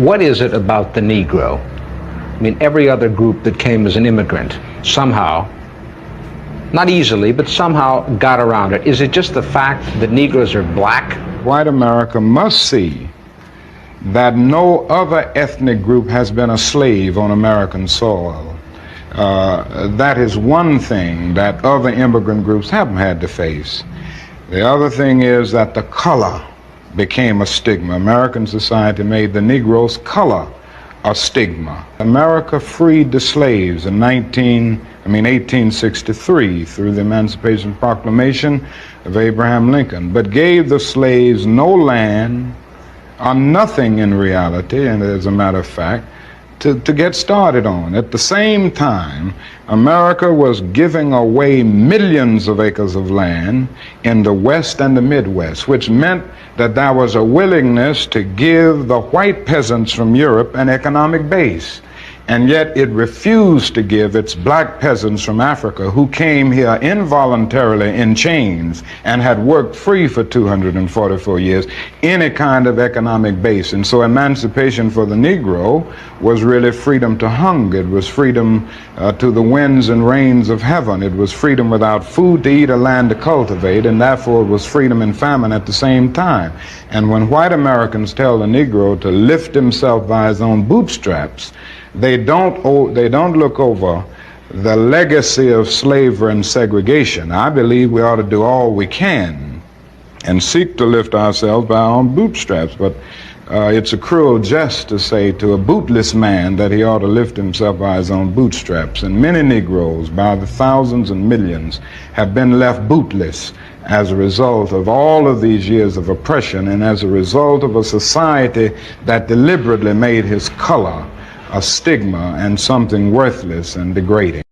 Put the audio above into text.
What is it about the Negro? I mean, every other group that came as an immigrant somehow, not easily, but somehow got around it. Is it just the fact that Negroes are black? White America must see that no other ethnic group has been a slave on American soil. That is one thing that other immigrant groups haven't had to face. The other thing is that the color became a stigma. American society made the Negro's color a stigma. America freed the slaves in 1863 through the Emancipation Proclamation of Abraham Lincoln, but gave the slaves no land or nothing in reality, and as a matter of fact, to get started on. At the same time, America was giving away millions of acres of land in the West and the Midwest, which meant that there was a willingness to give the white peasants from Europe an economic base. And yet it refused to give its black peasants from Africa, who came here involuntarily in chains and had worked free for 244 years, any kind of economic base. And so emancipation for the Negro was really freedom to hunger. It was freedom to the winds and rains of heaven. It was freedom without food to eat or land to cultivate, and therefore it was freedom and famine at the same time. And when white Americans tell the Negro to lift himself by his own bootstraps, they don't look over the legacy of slavery and segregation. I believe we ought to do all we can and seek to lift ourselves by our own bootstraps, but it's a cruel jest to say to a bootless man that he ought to lift himself by his own bootstraps. And many Negroes, by the thousands and millions, have been left bootless as a result of all of these years of oppression and as a result of a society that deliberately made his color a stigma and something worthless and degrading.